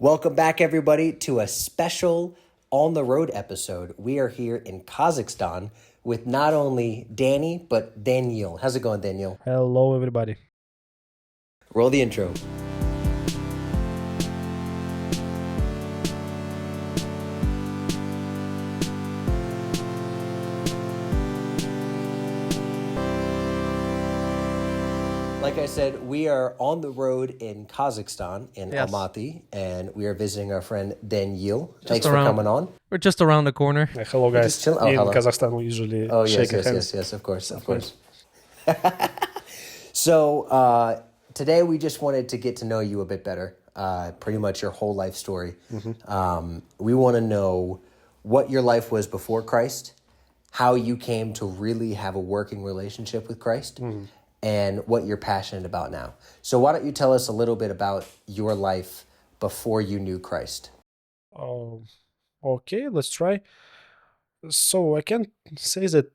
Welcome back, everybody, to a special on the road episode. We are here in Kazakhstan with not only Danny, but Daniel. How's it going, Daniel? Hello, everybody. Roll the intro. Like I said, we are on the road in Kazakhstan, in Yes. Almaty, and we are visiting our friend Daniel. Thanks for coming on. We're just around the corner. Hello, guys. just chill- oh, In hello. Kazakhstan, we usually Oh, shake yes, hands. of course. So today we just wanted to get to know you a bit better, pretty much your whole life story. We want to know what your life was before Christ, how you came to really have a working relationship with Christ, and what you're passionate about now. So why don't you tell us a little bit about your life before you knew Christ? Okay, let's try. So I can say that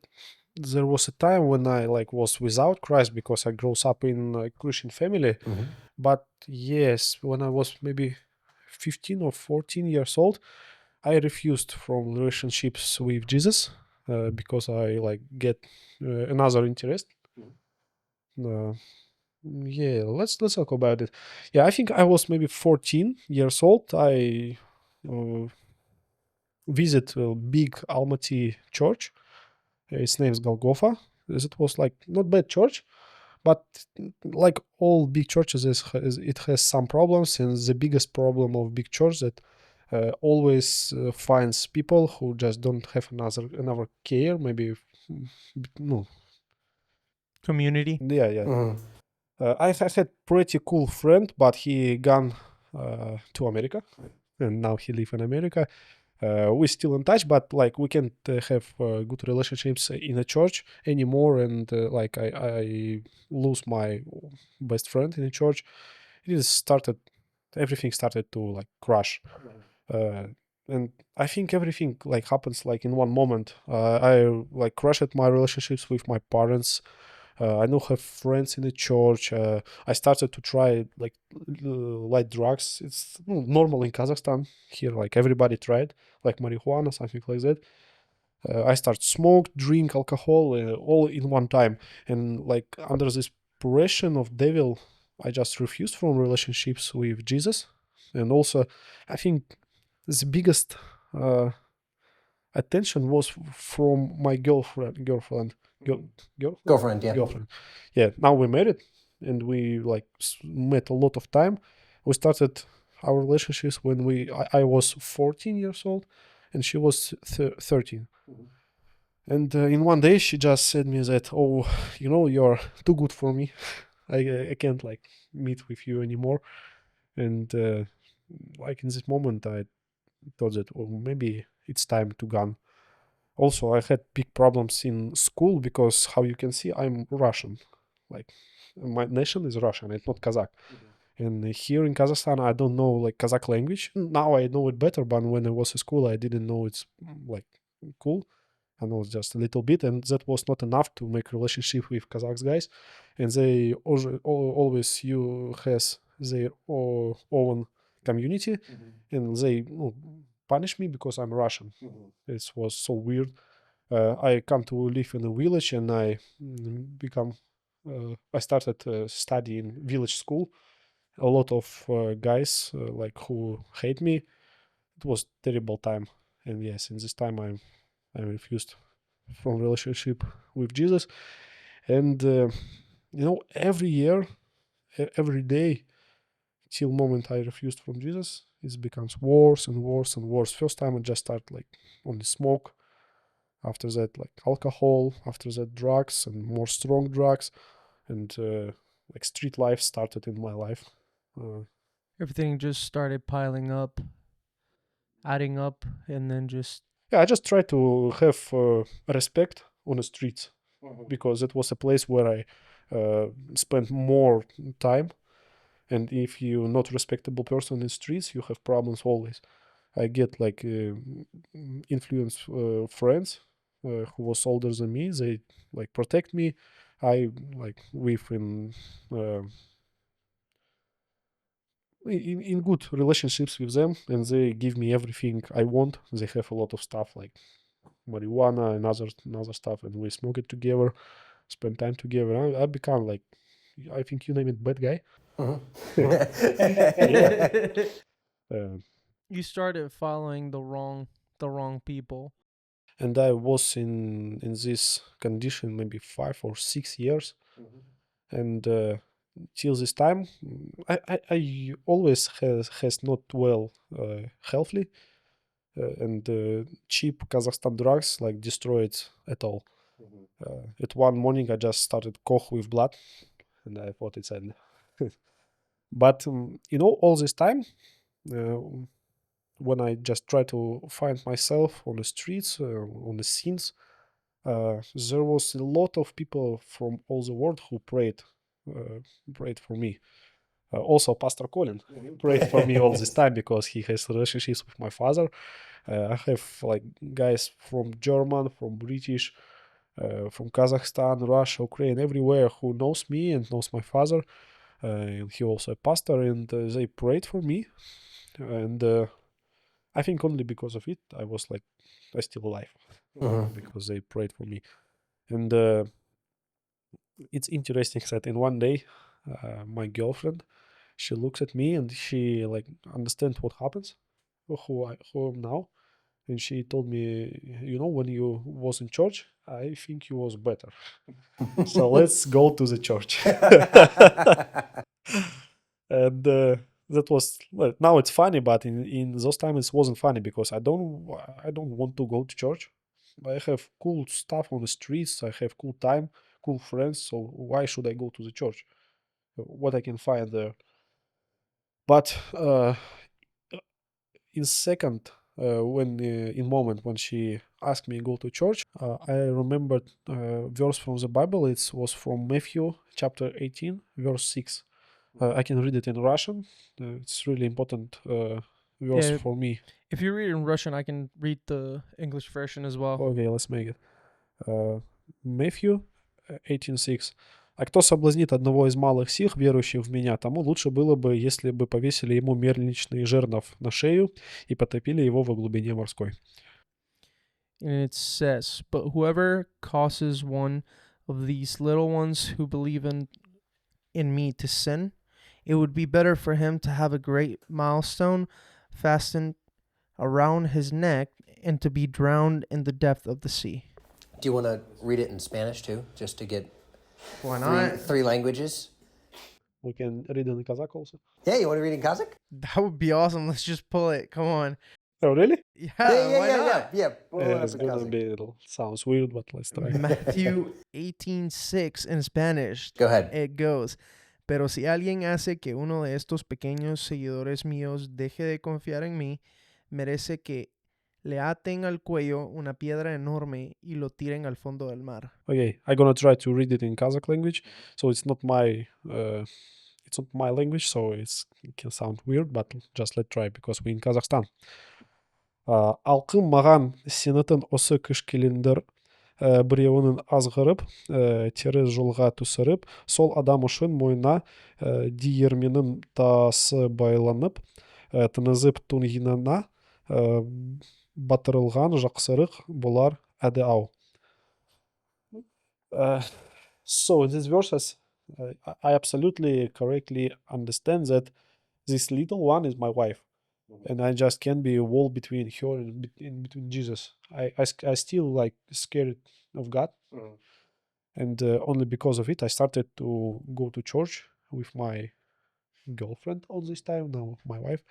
there was a time when I was without Christ because I grew up in a Christian family. But yes, when I was maybe 15 or 14 years old, I refused from relationships with Jesus because I get another interest. Yeah, let's talk about it. Yeah, I think I was maybe 14 years old. I visit a big Almaty church. Its name is Golgotha. It was not bad church, but like all big churches, it has some problems, and the biggest problem of big church that always finds people who just don't have another care. Maybe no. Community. Yeah. I had pretty cool friend, but he gone to America, and now he live in America. We're still in touch, but we can't have good relationships in a church anymore. And I lose my best friend in the church. Everything started to crash. And I think everything happens in one moment. I crushed my relationships with my parents. I don't have friends in the church. I started to try light drugs. It's normal in Kazakhstan. Here, everybody tried, marijuana, something like that. I start smoke, drink alcohol, all in one time. And under this pressure of devil, I just refused from relationships with Jesus. And also, I think the biggest attention was from my girlfriend. Girlfriend. Yeah, now we're married, and we met a lot of time. We started our relationships when I was 14 years old, and she was 13. And in one day, she just said me that, "Oh, you're too good for me. I can't meet with you anymore." And in this moment, I thought that, oh, maybe it's time to gone. Also, I had big problems in school because, how you can see, I'm Russian. My nation is Russian, it's not Kazakh. And here in Kazakhstan, I don't know Kazakh language. Now I know it better, but when I was in school, I didn't know it's cool. I know just a little bit, and that was not enough to make relationship with Kazakh guys. And they always has their own community, and they punish me because I'm Russian. It was so weird. I come to live in a village, and I started studying village school. A lot of guys who hate me. It was terrible time, and yes, in this time I refused from relationship with Jesus, and every year, every day, till moment I refused from Jesus, it becomes worse and worse and worse. First time I just start only smoke. After that, alcohol. After that, drugs and more strong drugs, and street life started in my life. Everything just started piling up, adding up, and then just Yeah, I just try to have respect on the streets because it was a place where I spent more time. And if you're not respectable person in the streets, you have problems always. I get influence friends who was older than me. They protect me. I live in in good relationships with them, and they give me everything I want. They have a lot of stuff like marijuana and other stuff, and we smoke it together, spend time together. I become like, I think you name it, bad guy. Uh, You started following the wrong people. and I was in this condition maybe 5 or 6 years, and till this time, I always has not well healthy, and cheap Kazakhstan drugs like destroyed at all. At one morning, I just started koch with blood, and I thought it's end. But all this time, uh, when I just try to find myself on the streets, on the scenes, there was a lot of people from all the world who prayed for me. Also, Pastor Colin prayed for me all this time because he has relationships with my father. I have like guys from German, from British, from Kazakhstan, Russia, Ukraine, everywhere who knows me and knows my father. And he also a pastor, and they prayed for me. And I think only because of it, I still alive because they prayed for me. And it's interesting that in one day, my girlfriend, she looks at me and she like understands what happens, who I'm now, and she told me, when you was in church, I think you was better. So let's go to the church. And that was, well, now it's funny, but in those times it wasn't funny because I don't want to go to church. I have cool stuff on the streets. I have cool time, cool friends. So why should I go to the church? What I can find there. But in second, in moment when she asked me to go to church, I remembered verse from the Bible. It was from Matthew chapter 18, verse 6. I can read it in Russian. It's really important verse Yeah. for me. If you read in Russian, I can read the English version as well. Okay, let's make it. Matthew 18:6. А кто соблазнит одного из малых сих, верующих в меня, тому лучше было бы, если бы повесили ему мельничный жернов на шею и потопили его во глубине морской. And it says, "But whoever causes one of these little ones who believe in me to sin, it would be better for him to have a great millstone fastened around his neck and to be drowned in the depth of the sea." Do you want to read it in Spanish too, just to get Why not? three languages? We can read it in Kazakh also. Yeah, you want to read in Kazakh? That would be awesome. Let's just pull it. Come on. Oh, really? Yeah, Yeah, why not? yeah. Pull it up It's in gonna Kazakh. be, it sounds weird, but let's try. Matthew 18:6 in Spanish. Go ahead. It goes, "Pero si alguien hace que uno de estos pequeños seguidores míos deje de confiar en mí, merece que le aten al cuello una piedra enorme y lo tiren al fondo del mar." Okay, I'm gonna try to read it in Kazakh language. So it's not my language, so it can sound weird, but just let's try because we're in Kazakhstan. Алқым маған сенетін осы кішкелендір біреуінің азғырып, теріс жолға түсіріп, сол адам үшін мойнына диірменнің тасы байланып, тынызып туңғанына батырылған жақсырық болар еді ау. So in these verses, I absolutely correctly understand that this little one is my wife, and I just can't be a wall between her and between Jesus. I still like scared of God, and only because of it, I started to go to church with my girlfriend all this time, now my wife,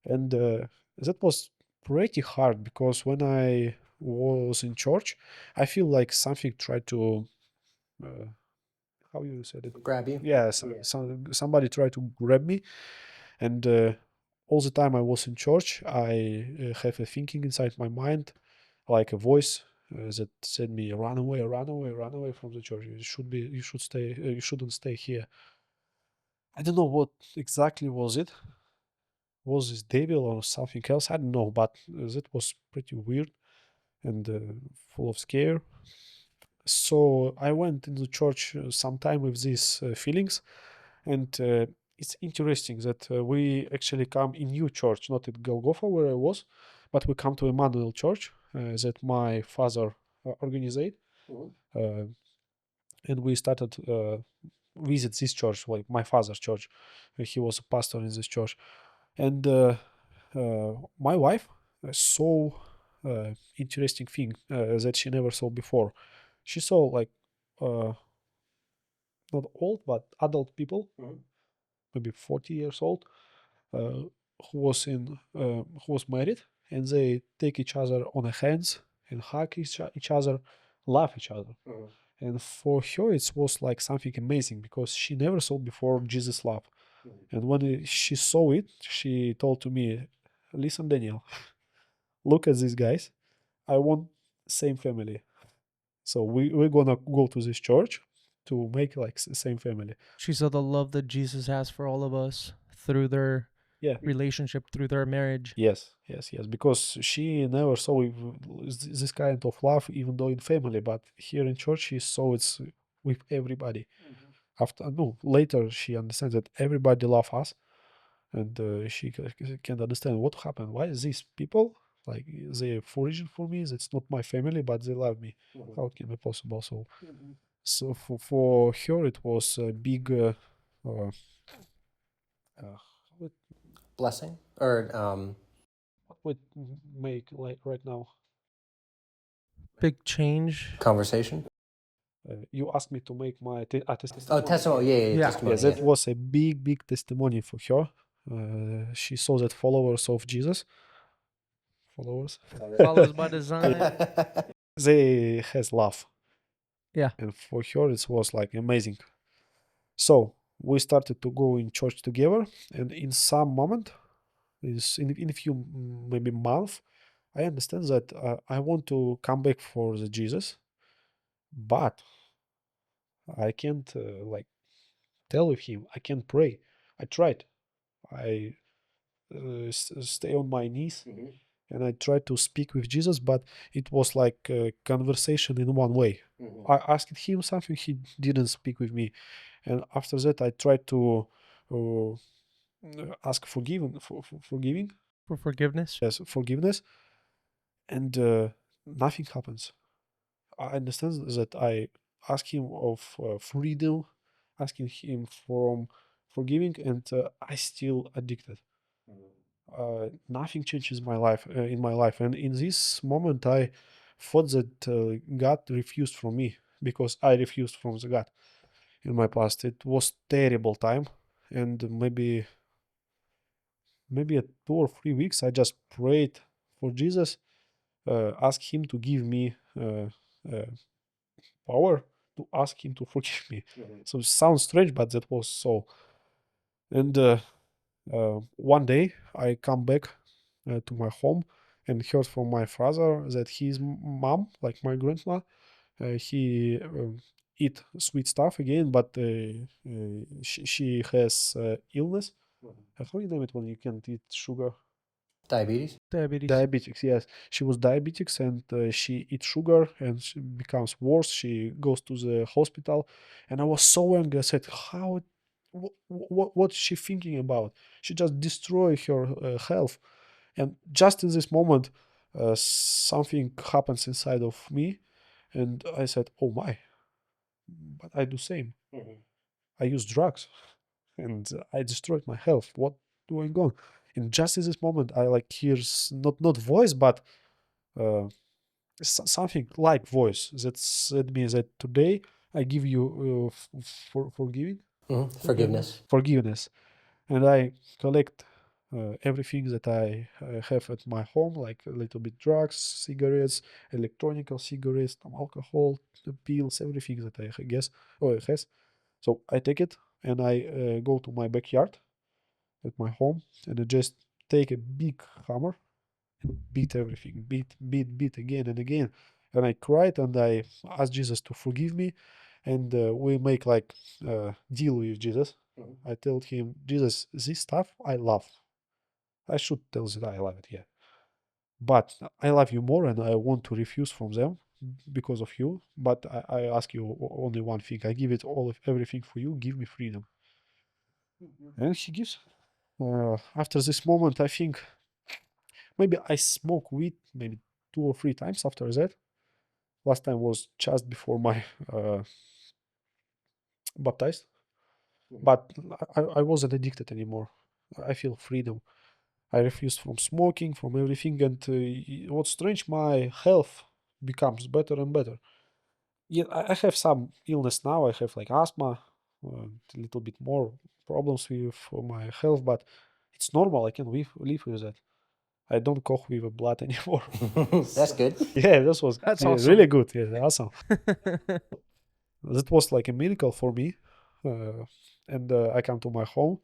and that was pretty hard because when I was in church, I feel like something tried to how you said it? Grab you? Yeah, somebody tried to grab me, and all the time I was in church, I have a thinking inside my mind, like a voice that said me, "Run away, run away, run away from the church. You should stay. You shouldn't stay here." I don't know what exactly was it. Was this devil or something else? I don't know, but that was pretty weird and full of scare. So I went into church sometime with these feelings, and it's interesting that we actually come in new church, not at Golgotha where I was, but we come to Emmanuel Church that my father organized, and we started visit this church, like my father's church. He was a pastor in this church, and my wife saw interesting thing that she never saw before. She saw like not old but adult people, maybe 40 years old, uh, who was married, and they take each other on the hands and hug each other, love each other. And for her, it was like something amazing because she never saw before Jesus' love. And when she saw it, she told to me, "Listen, Daniel, look at these guys. I want same family. So we're gonna go to this church to make like same family." She saw the love that Jesus has for all of us through their Yeah. relationship, through their marriage. Yes. Because she never saw this kind of love, even though in family, but here in church she saw it's with everybody. After no, later she understands that everybody love us, and she can't understand what happened. Why these people like they're foreign for me? That's not my family, but they love me. How it can be possible? So for her it was a big uh, what Blessing or would make like right now. Big change. conversation. You asked me to make my testimony. Oh, testimony. Yeah, Yeah. testimony. Yeah, that was a big testimony for her. She saw that followers of Jesus, followers, Follows by design. they has love, Yeah. and for her it was like amazing. So we started to go in church together, and in some moment, in a few maybe month, I understand that I want to come back for the Jesus, but I can't like tell with him. I can't pray. I tried. I stay on my knees and I tried to speak with Jesus, but it was like a conversation in one way. I asked him something, he didn't speak with me, and after that I tried to uh, ask forgiving, For forgiveness. yes, forgiveness, and nothing happens. I understand that I ask him of freedom, asking him from forgiving, and I still addicted. Nothing changes my life in my life, and in this moment I thought that God refused from me because I refused from the God in my past. It was terrible time, and maybe 2 or 3 weeks I just prayed for Jesus, asked him to give me uh, power to ask him to forgive me. So it sounds strange, but that was so. And one day I come back to my home and heard from my father that his mom, like my grandma, he eat sweet stuff again, but she has illness. How you name it when you can't eat sugar? Diabetes. Diabetes. Diabetics, yes. She was diabetics and she eats sugar and she becomes worse. She goes to the hospital, and I was so angry. I said, "How? What's she thinking about? She just destroy her health." And just in this moment, something happens inside of me, and I said, "Oh my!" But I do same. I use drugs, and I destroyed my health. What going on? And just in this moment, I like hears not voice, but uh, something like voice that said me that today I give you forgiving Forgiveness. and I collect everything that I have at my home, like a little bit drugs, cigarettes, electronic cigarettes, some alcohol, pills, everything that I guess or has. So I take it and I go to my backyard at my home and I just take a big hammer and beat everything, beat again and again. And I cried and I asked Jesus to forgive me. And we make like deal with Jesus. I told him, Jesus, this stuff I love. I should tell that I love it, yeah. But I love you more and I want to refuse from them because of you. But I ask you only one thing. I give it all of everything for you. Give me freedom. And he gives. After this moment, I think maybe I smoke weed maybe 2 or 3 times after that. Last time was just before my baptized, but I wasn't addicted anymore. I feel freedom. I refused from smoking, from everything, and what's strange, my health becomes better and better. Yeah, I have some illness now. I have like asthma, a little bit more problems with my health, but it's normal. I can live with that. I don't cough with blood anymore. That's good. Yeah, that was That's yeah, awesome. really good. Yeah, awesome. That was like a miracle for me. And I come to my home,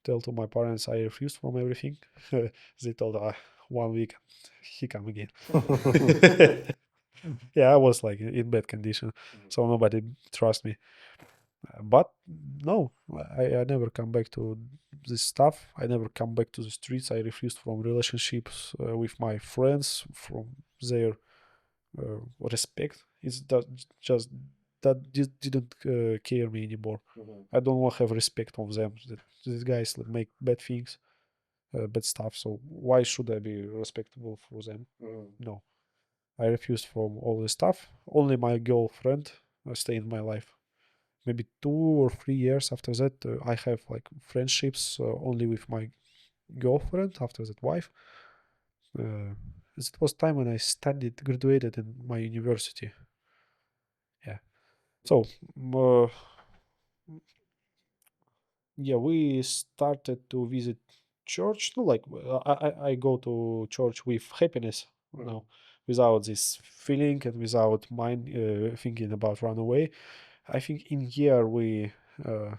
tell to my parents I refused from everything. They told 1 week he come again. Yeah, I was like in bad condition, so nobody trust me. But no, I never come back to this stuff. I never come back to the streets. I refused from relationships with my friends, from their respect. It's that just that didn't care me anymore. I don't want to have respect of them. These guys that make bad things, bad stuff. So why should I be respectable for them? No, I refused from all this stuff. Only my girlfriend stay in my life. Maybe 2 or 3 years after that, I have like friendships only with my girlfriend. After that, wife. It was time when I studied, graduated in my university. Yeah. So, uh, yeah, we started to visit church. No, like I go to church with happiness, without this feeling and without mind thinking about run away. I think in year we uh,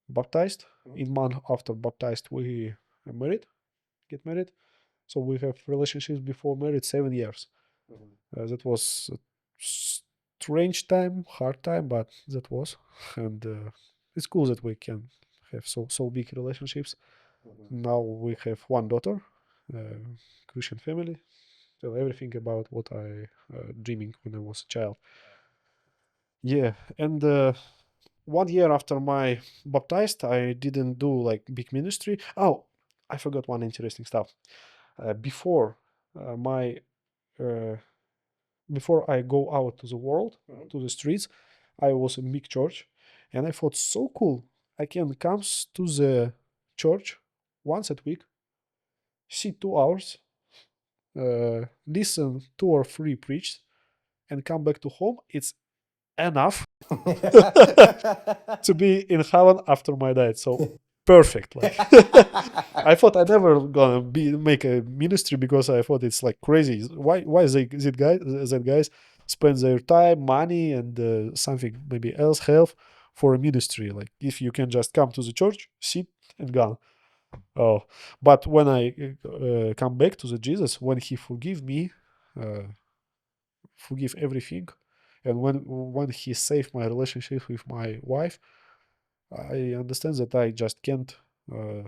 baptized. In month after baptized, we get married. So we have relationships before married 7 years. That was a strange time, hard time, but that was, and it's cool that we can have so big relationships. Now we have one daughter, Christian family. Tell everything about what I dreaming when I was a child. Yeah, and 1 year after my baptized, I didn't do like big ministry. Oh, I forgot one interesting stuff. Before my uh, before I go out to the world, to the streets, I was in big church, and I thought so cool. I can come to the church once a week, sit 2 hours, listen 2 or 3 preach, and come back to home. It's enough to be in heaven after my death. So perfect. Like I thought I never gonna make a ministry because I thought it's like crazy. Why that guys spend their time, money, and something maybe else health for a ministry? Like if you can just come to the church, sit and gone. Oh, but when I come back to the Jesus, when He forgive me, uh, forgive everything, and when He saved my relationship with my wife, I understand that uh,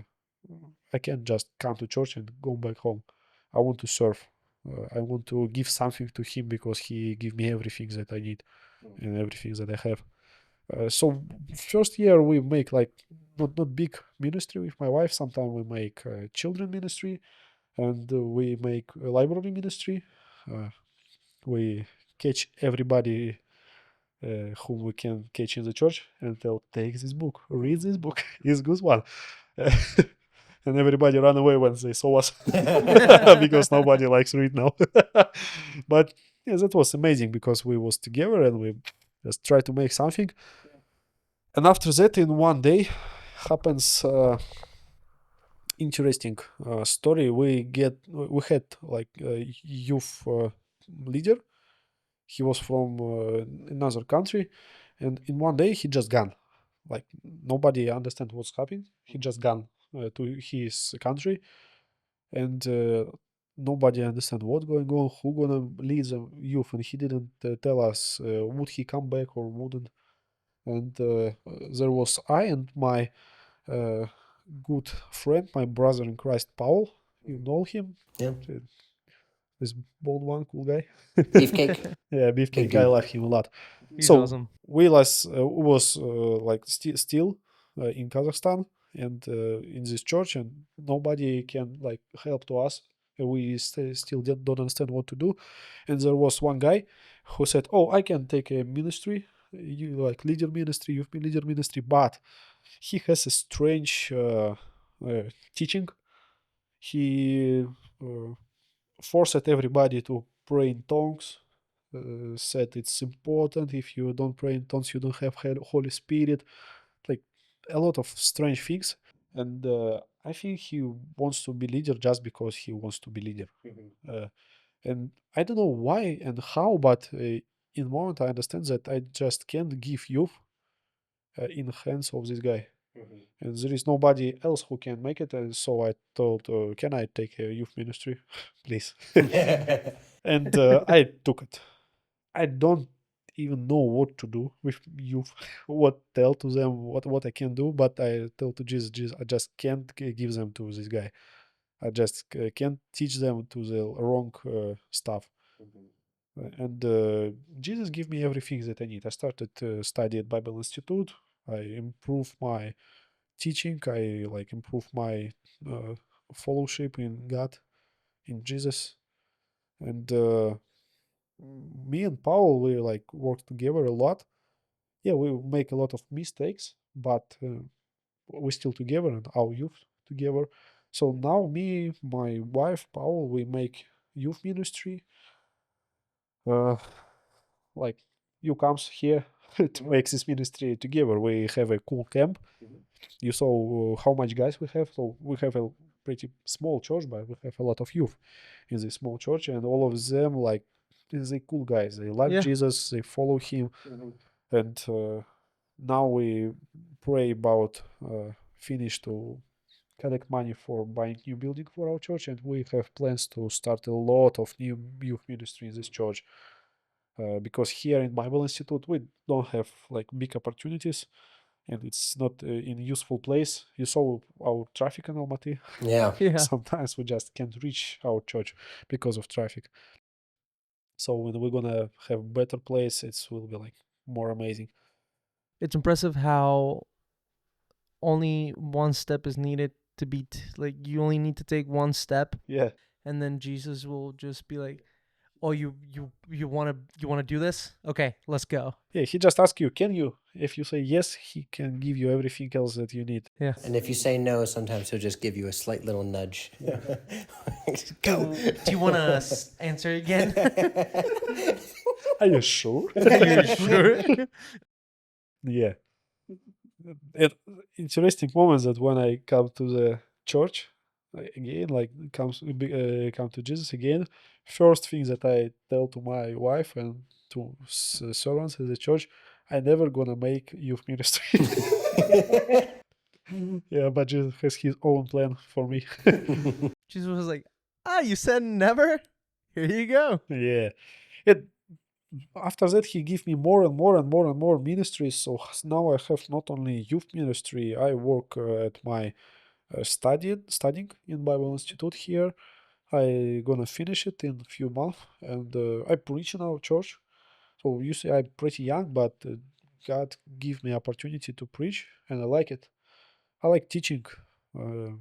I can't just come to church and go back home. I want to serve. I want to give something to Him because He give me everything that I need and everything that I have. So first year we make like not big ministry with my wife. Sometimes we make children ministry, and we make a library ministry. Uh, we catch everybody whom we can catch in the church and tell, take this book, read this book, it's a good one. And everybody ran away when they saw us because nobody likes read now. But yeah, that was amazing because we was together and we just tried to make something. And after that, in one day, happens interesting story. We had like a youth leader. He was from another country, and in one day he just gone. Like nobody understand what's happening. He just gone to his country, and nobody understand what's going on. Who gonna lead the youth? And he didn't tell us would he come back or wouldn't. And there was I and my uh, good friend, my brother in Christ, Paul. You know him? Yeah. This bald one, cool guy. Beefcake. Yeah, Good Beefcake. I dude. love him a lot. He's So awesome. we was like still in Kazakhstan and in this church, and nobody can like help to us. We still don't understand what to do. And there was one guy who said, "Oh, I can take a ministry, you like leader ministry, youth leader ministry, but he has a strange teaching. He forced everybody to pray in tongues, said it's important. If you don't pray in tongues, you don't have Holy Spirit, like a lot of strange things. And I think he wants to be leader just because he wants to be leader. And I don't know why and how, but in the moment I understand that I just can't give youth in hands of this guy. And there is nobody else who can make it. And so I told, can I take a youth ministry, please? And I took it. I don't even know what to do with youth, what tell to them, what I can do. But I tell to Jesus, I just can't give them to this guy. I just can't teach them to the wrong stuff. And Jesus gave me everything that I need. I started study at Bible Institute. I improved my teaching. I like improve my fellowship in God, in Jesus. And me and Paul, we like work together a lot. Yeah, we make a lot of mistakes, but we're still together and our youth together. So now me, my wife, Paul, we make youth ministry. Like you comes here to make this ministry together. We have a cool camp. You saw how much guys we have. So we have a pretty small church, but we have a lot of youth in this small church, and all of them like they cool guys. They love Yeah. Jesus. They follow him, and now we pray about finish to collect money for buying new building for our church, and we have plans to start a lot of new youth ministry in this church. Because here in Bible Institute we don't have like big opportunities, and it's not in a useful place. You saw our traffic in Almaty. Yeah. Yeah. Sometimes we just can't reach our church because of traffic. So when we're gonna have better place, it will be like more amazing. It's impressive how only one step is needed to be like you only need to take one step, Yeah, and then Jesus will just be like, "Oh, you want to do this? Okay, let's go." yeah. He just asks you, can you? If you say yes, he can give you everything else that you need. Yeah. And if you say no, sometimes he'll just give you a slight little nudge. Go. Do you want to answer again? Are you sure? Are you sure? Yeah. And interesting moments that when I come to the church again, like come to Jesus again, first thing that I tell to my wife and to servants in the church, I never gonna make youth ministry. Yeah, but Jesus has his own plan for me. Jesus was like, you said never? Here you go. Yeah. It after that he gave me more and more and more and more ministries. So now I have not only youth ministry, I work at my studying in Bible Institute here. I gonna finish it in a few months, and I preach in our church. So you see, I'm pretty young, but God give me opportunity to preach, and I like it. I like teaching. Uh,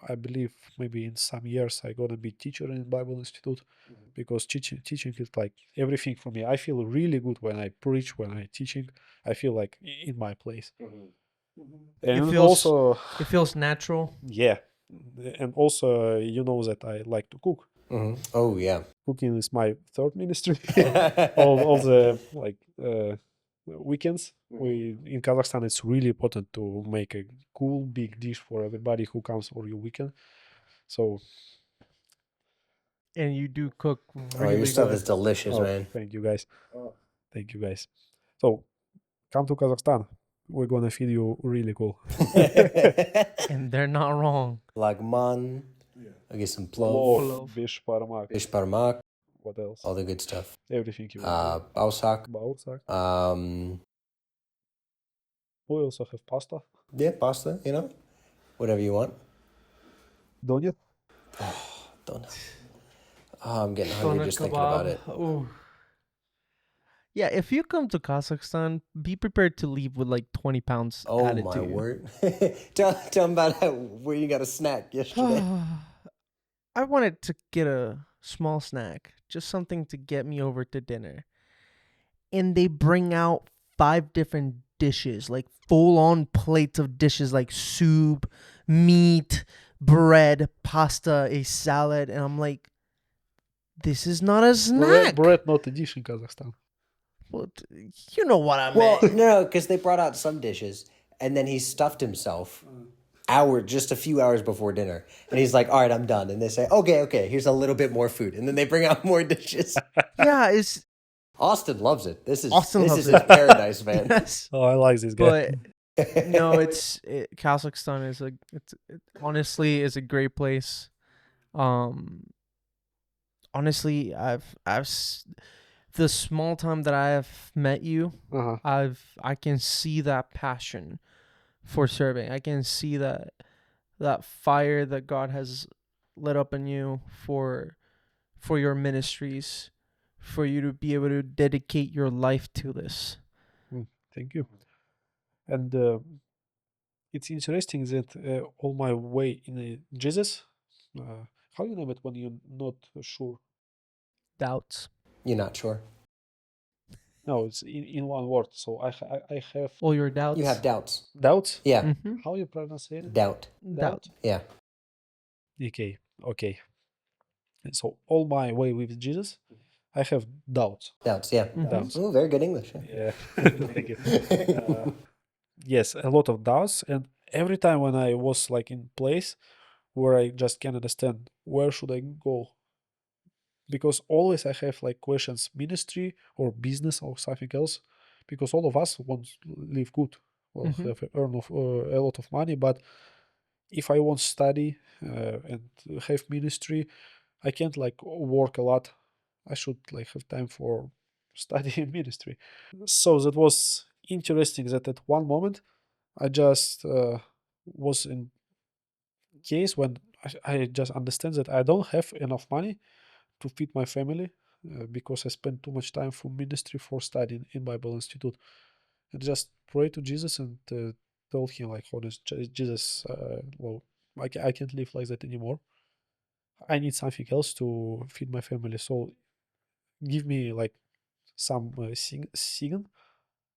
I believe maybe in some years I gonna be teacher in Bible Institute, because teaching is like everything for me. I feel really good when I preach, when I teaching. I feel like in my place. And It feels natural. yeah, and also you know that I like to cook. Oh, yeah. Cooking is my third ministry. all the like weekends we in Kazakhstan, it's really important to make a cool big dish for everybody who comes for your weekend. So And you do cook Oh, really your stuff good. is delicious, man. thank you guys. Thank you guys. So come to Kazakhstan. We're gonna feed you really cool. And they're not wrong. Lagman. I'll get some plov. Plov. Bish parmak. Fish parmak. What else? All the good stuff. Everything you want. Bausak. Baursak. We also have pasta. Yeah, pasta, you know? Whatever you want. Donut. Don't know. Oh, I'm getting hungry just thinking about it. Ooh. Yeah, if you come to Kazakhstan, be prepared to leave with like 20 pounds Oh added my to you. word! tell them about where you got a snack yesterday. I wanted to get a small snack, just something to get me over to dinner. And they bring out 5 different dishes, like full on plates of dishes like soup, meat, bread, pasta, a salad. And I'm like, this is not a snack. Bread not a dish in Kazakhstan. Well, you know what I meant. Well, no, because they brought out some dishes, and then he stuffed himself. Just a few hours before dinner, and he's like, "All right, I'm done." And they say, "Okay, here's a little bit more food," and then they bring out more dishes. Yeah, it's Austin loves it. This is Austin this loves is it. his paradise, man. yes. Oh, I like this guy. But no, Kazakhstan is honestly is a great place. Honestly, the small time that I have met you, Uh-huh. I can see that passion for serving. I can see that fire that God has lit up in you for your ministries, for you to be able to dedicate your life to this. Thank you. And it's interesting that all my way in Jesus, how you name it when you're not sure? Doubts. You're not sure. No, it's in one word. So I have All your doubts. You have doubts. doubts. Yeah, Mm-hmm. How you pronounce it? doubt. Doubt. Yeah, Okay. And so all my way with Jesus, I have doubts. doubts. Yeah. Mhm. Doubts. Oh, very good English. Yeah. Thank you. Yes, a lot of doubts, and every time when I was like in place where I just can't understand where should I go, because always I have like questions, ministry or business or something else, because all of us want to live good, well, Mhm. have earn a lot of money, but if I want to study and have ministry, I can't like work a lot. I should like have time for study and ministry. So that was interesting that at one moment I just was in case when I just understand that I don't have enough money to feed my family because I spend too much time for ministry for studying in Bible Institute, and just pray to Jesus and told him like, honest, Jesus, well, I can't live like that anymore. I need something else to feed my family. So give me like some signal.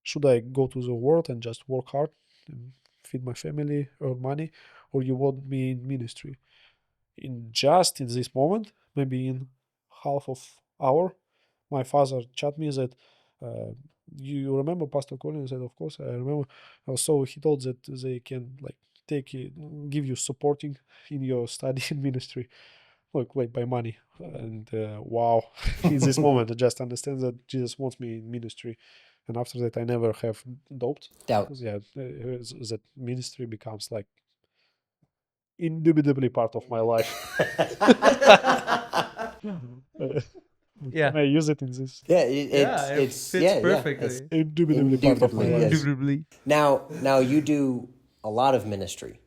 Should I go to the world and just work hard and feed my family, earn money, or you want me in ministry? In this moment, maybe in half of hour, my father chat me that you remember Pastor Colin? I said, of course I remember. So he told that they can like give you supporting in your study in ministry, like by money. And wow, in this moment, I just understand that Jesus wants me in ministry. And after that, I never have doubt. Doubt. Yeah, that ministry becomes like indubitably part of my life. Yeah. Can I use it in this? Yeah, it's fits yeah, perfectly. it's Indubitably part of my Indubitably, life. yes. Indubitably. Now you do a lot of ministry,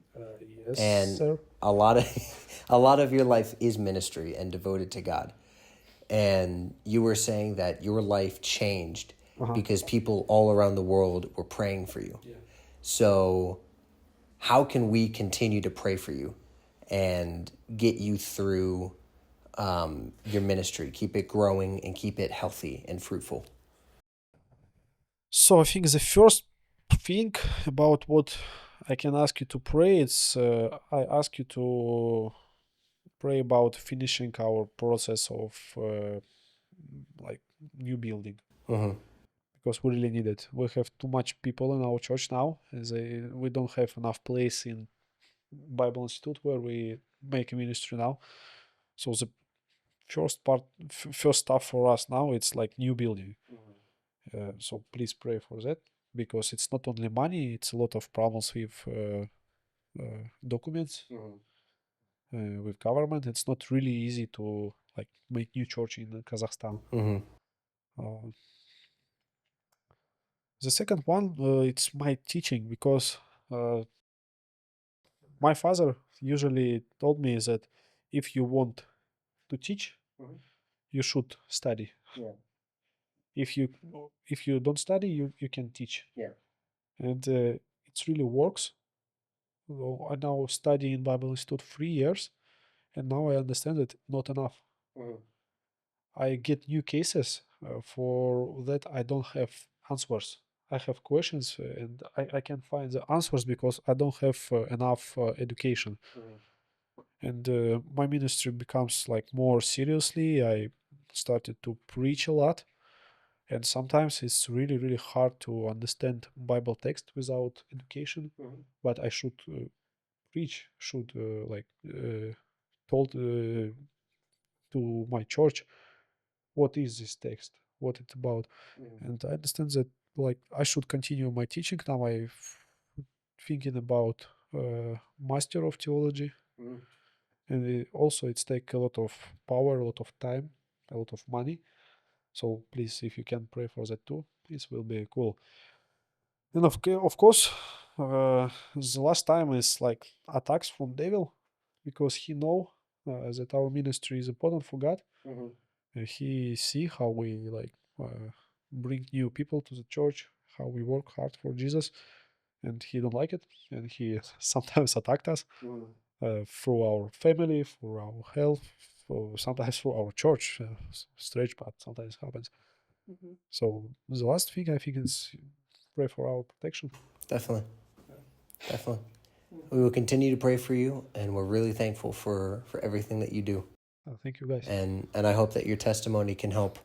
Yes, and sir. a lot of a lot of your life is ministry and devoted to God. And you were saying that your life changed because people all around the world were praying for you. So how can we continue to pray for you and get you through your ministry, keep it growing and keep it healthy and fruitful? So I think the first thing about what I can ask you to pray, it's I ask you to pray about finishing our process of like new building, because we really need it. We have too much people in our church now, as we don't have enough place in Bible Institute where we make a ministry now. So the first stuff for us now, it's like new building. So please pray for that, because it's not only money, it's a lot of problems with documents, with government. It's not really easy to like make new church in Kazakhstan. Uh, the second one, it's my teaching, because my father usually told me that if you want to teach, you should study. if you don't study, you can teach. Yeah. And it really works. I now study in Bible Institute 3 years, and now I understand that not enough. I get new cases. For that, I don't have answers. I have questions, and I can find the answers because I don't have enough education. And my ministry becomes like more seriously. I started to preach a lot, and sometimes it's really hard to understand Bible text without education. But I should preach, should told to my church what is this text, what it's about. And I understand that like I should continue my teaching. Now I thinking about master of theology, and it's take a lot of power, a lot of time, a lot of money. So please, if you can pray for that too, this will be cool. And of course, the last time is like attacks from devil, because he know that our ministry is important for God. He see how we like bring new people to the church, how we work hard for Jesus, and he don't like it, and he sometimes attacked us through our family, through our health, sometimes through our church. Strange, but sometimes happens. So the last thing I think is pray for our protection. Definitely. We will continue to pray for you, and we're really thankful for everything that you do. Thank you, guys. And I hope that your testimony can help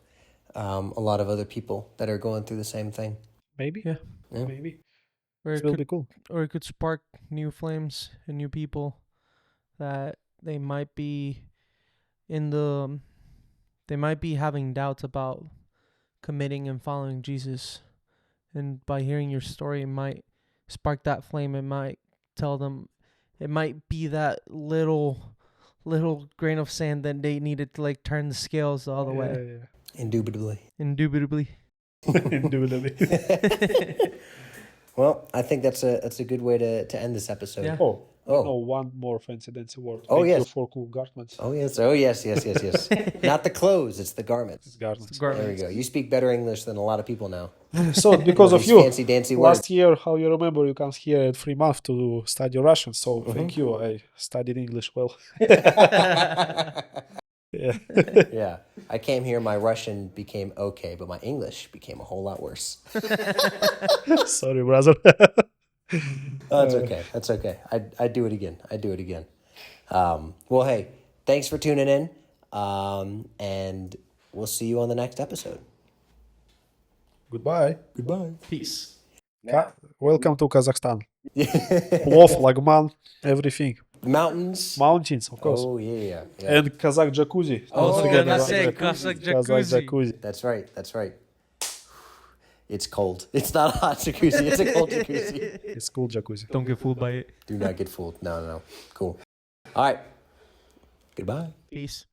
a lot of other people that are going through the same thing. Maybe. Yeah. Maybe. Or It will be cool. Or it could spark new flames and new people that they might be they might be having doubts about committing and following Jesus. And by hearing your story, it might spark that flame. It might tell them, it might be that little grain of sand that they needed to like turn the scales the other way. Indubitably. Indubitably. Well, I think that's a good way to end this episode. Yeah. No, one more fancy word. Oh, Thank yes. you for cool garments. Oh yes. Not the clothes, it's the garments. It's garments. There we go. You speak better English than a lot of people now. So because of These you, fancy dancy words. last year, how you remember, you come here at 3 months to study Russian. So thank you. I studied English well. Yeah. Yeah. I came here, my Russian became okay, but my English became a whole lot worse. Sorry, brother. That's okay. That's okay. I'd do it again. Well, hey, thanks for tuning in. And we'll see you on the next episode. Goodbye. Peace. Welcome to Kazakhstan. Plov, lagman, everything. Mountains. Mountains, of course. Oh, yeah. And Kazakh jacuzzi. Oh, Don't forget yeah, about say that. Kazakh Kazakh jacuzzi. jacuzzi. That's right. It's cold. It's not a hot jacuzzi. It's a cold jacuzzi. It's cool jacuzzi. Don't get fooled by it. Do not get fooled. No. Cool. All right. Goodbye. Peace.